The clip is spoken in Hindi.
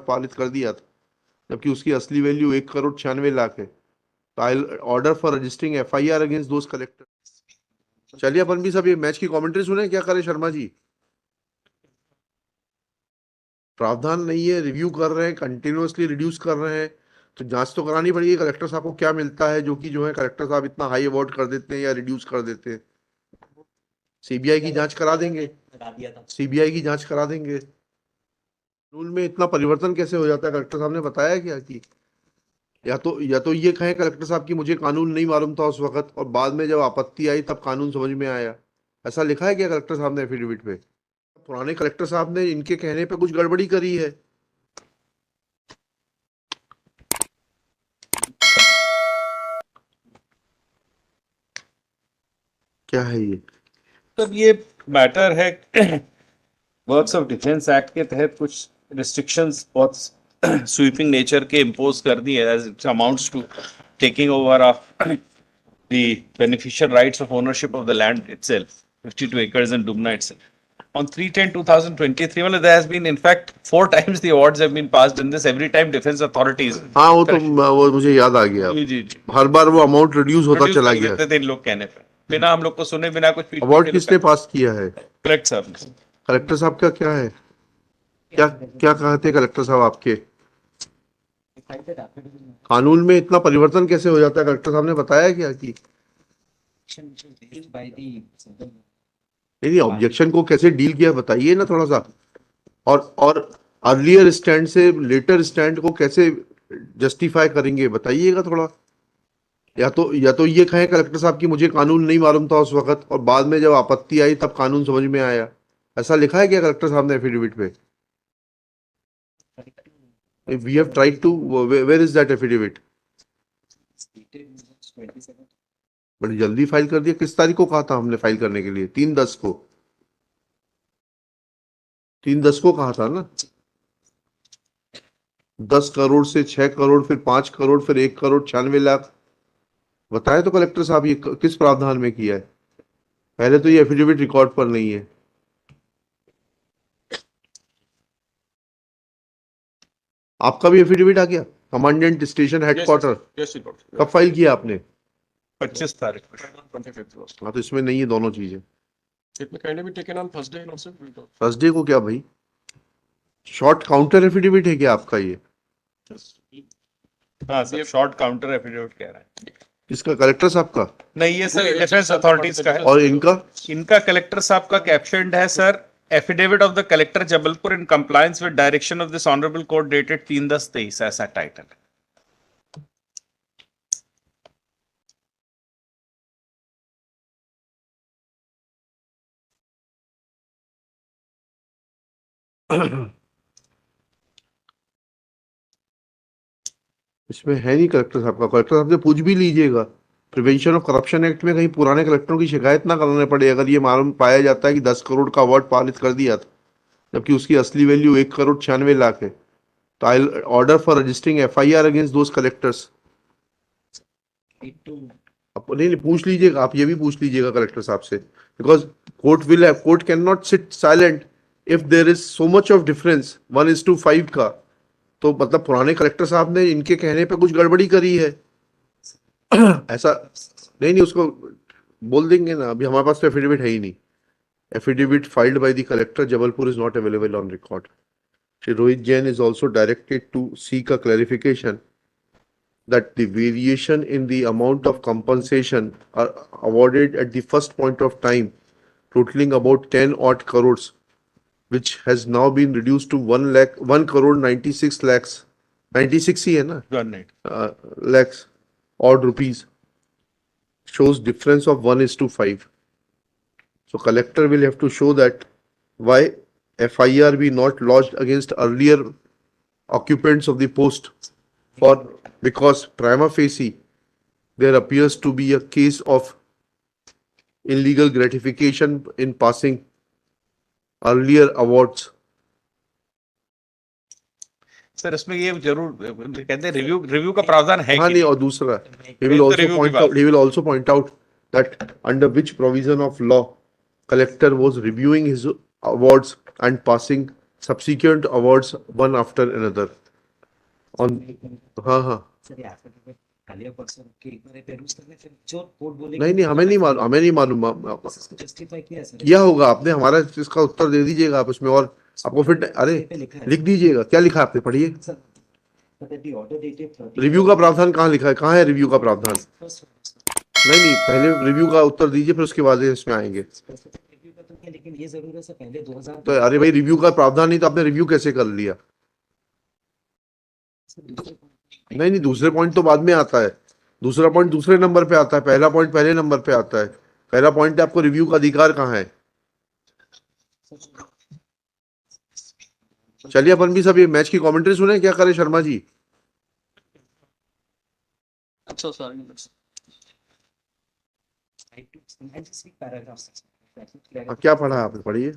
पारित कर दिया था, जबकि उसकी असली वैल्यू 1,96,00,000 है। तो I order for registering FIR against those collector. चलिए अपन भी सब ये मैच की कमेंट्री सुने, क्या करे शर्मा जी। प्रावधान नहीं है, रिव्यू कर रहे हैं, कंटिन्यूअसली रिड्यूस कर रहे हैं, तो जांच तो करानी पड़ेगी कलेक्टर साहब को क्या मिलता है जो कि जो है कलेक्टर साहब इतना हाई अवार्ड कर देते हैं या रिड्यूस कर देते हैं। सीबीआई की जांच करा देंगे, सीबीआई की जांच करा देंगे। रूल में इतना परिवर्तन कैसे हो जाता है, कलेक्टर साहब ने बताया क्या कि या तो ये कहें कलेक्टर साहब कि मुझे कानून नहीं मालूम था उस वक्त, और बाद में जब आपत्ति आई तब कानून समझ में आया। ऐसा लिखा है क्या कलेक्टर साहब ने एफिडेविट पे? पुराने कलेक्टर साहब ने इनके कहने पे कुछ गड़बड़ी करी है। क्या है ये? तब ये मैटर है वर्क्स ऑफ डिफेंस एक्ट के तहत कुछ रिस्ट्रिक्शंस बहुत स्वीपिंग नेचर के इम्पोज कर दी है as it amounts to taking over of the beneficial rights of ownership of the land itself 52 acres in Dubna itself. On 3/10/2023, well, there has been, in fact, 4 times the awards have been passed in this. Every time defense authorities. हाँ वो मुझे याद आ गया। जी। हर बार वो अमाउंट रिड्यूस होता चला गया। reduce कर देते थे इन लोग कहने पे, बिना हम लोग को सुने, बिना कुछ। अवार्ड किसने पास किया है? कलेक्टर साहब ने। कलेक्टर साहब का क्या है, क्या क्या कहते हैं कलेक्टर साहब आपके? कानून में इतना परिवर्तन कैसे हो जाता है, कलेक्टर साहब ने बताया क्या कि नहीं ऑब्जेक्शन को कैसे डील किया बताइए ना थोड़ा सा। और अर्लियर स्टैंड से लेटर स्टैंड को कैसे जस्टिफाई करेंगे बताइएगा थोड़ा। या तो ये कहें कलेक्टर साहब कि मुझे कानून नहीं मालूम था उस वक्त, और बाद में जब आपत्ति आई तब कानून समझ में आया। ऐसा लिखा है क्या कलेक्टर साहब ने एफिडेविट पे? We have tried to, where is that affidavit? बड़ी जल्दी फाइल कर दिया। किस तारीख को कहा था हमने फाइल करने के लिए? 3/10 को, 3/10 को कहा था ना। 10 करोड़ से 6 करोड़, फिर 5 करोड़, फिर 1,96,00,000 बताया तो कलेक्टर साहब। ये किस प्रावधान में किया है? पहले तो ये एफिडेविट रिकॉर्ड पर नहीं है। आपका भी एफिडेविट आ गया? कमांडेंट स्टेशन हेडक्वार्टर कब फाइल किया आपने? 25 तारीख को। हाँ तो इसमें नहीं है दोनों चीजें। थर्सडे को क्या भाई? शॉर्ट काउंटर एफिडेविट है क्या आपका ये? हाँ सर, शॉर्ट काउंटर एफिडेविट कह रहा है। किसका? कलेक्टर साहब का? नहीं, ये सर डिफेंस अथॉरिटीज का है। और इनका कलेक्टर साहब का कैप्शन है sir, affidavit of the collector Jabalpur in compliance with direction of this honourable court dated 3/10/23, ऐसा टाइटल है। इसमें है नहीं कलेक्टर साहब का। कलेक्टर साहब से पूछ भी लीजिएगा, प्रिवेंशन ऑफ करप्शन एक्ट में कहीं पुराने कलेक्टरों की शिकायत ना करने पड़े अगर ये मालूम पाया जाता है कि 10 करोड़ का अवार्ड पारित कर दिया था, जबकि उसकी असली वैल्यू 1,96,00,000 है। तो I order for registering FIR against those collectors. नहीं पूछ लीजिएगा आप, ये भी पूछ लीजिएगा कलेक्टर साहब से, because court can not sit silent if there is so much of difference 1:5 का। तो मतलब पुराने कलेक्टर साहब ने इनके कहने पे कुछ गड़बड़ी करी है। ऐसा नहीं, उसको बोल देंगे ना। अभी हमारे पास तो एफिडेविट है ही नहीं। Affidavit filed by the collector Jabalpur is not available on record. Shri Rohit Jain is also directed to seek a clarification that the variation in the amount of compensation are awarded at the first point of time, totaling about 10 odd crores, which has now been reduced to 1,96,00,000, 96 ही है ना, lakhs odd rupees, shows difference of 1:5. So collector will have to show that why FIR be not lodged against earlier occupants of the post because prima facie there appears to be a case of illegal gratification in passing earlier awards. Sir इसमें ये जरूर कहते हैं रिव्यू का प्रावधान है। हाँ नहीं, और दूसरा he will also point out that under which provision of law collector was reviewing his awards and passing subsequent awards one after another on हाँ हाँ सर ये एफिडेविट कल या परसों के एक बार पेरूज करने फिर जो कोर्ट बोलेगी नहीं नहीं हमें नहीं मालूम इसको जस्टिफाई किया है सर किया होगा आपने हमारा इसका उत्तर दे दीजिएगा आप उसमें और आपको फिर अरे पे लिखा है लिख दीजिएगा क्या लिखा है आपने पढ़िए sir that the order dated 30 review का प्रावधान कहाँ लिखा है कहाँ है रिव्यू का प्रावधान नहीं पहले रिव्यू का उत्तर दीजिए फिर उसके बाद इसमें आएंगे स्पेसिफिक रिव्यू का तो क्या लेकिन ये जरूर है सर पहले 2000 तो अरे भाई रिव्यू का प्रावधान नहीं तो आपने रिव्यू कैसे कर लिया नहीं दूसरे पॉइंट तो बाद में आता है दूसरा पॉइंट दूसरे नंबर पे आता है पहला पॉइंट पहले नंबर पे आता है पहला पॉइंट है आपको रिव्यू का अधिकार कहाँ है चलिए अपन भी सब ये मैच की कमेंट्री सुने क्या करे Sharma ji So sorry. I just speak paragraphs क्या पढ़ा आपने पढ़िए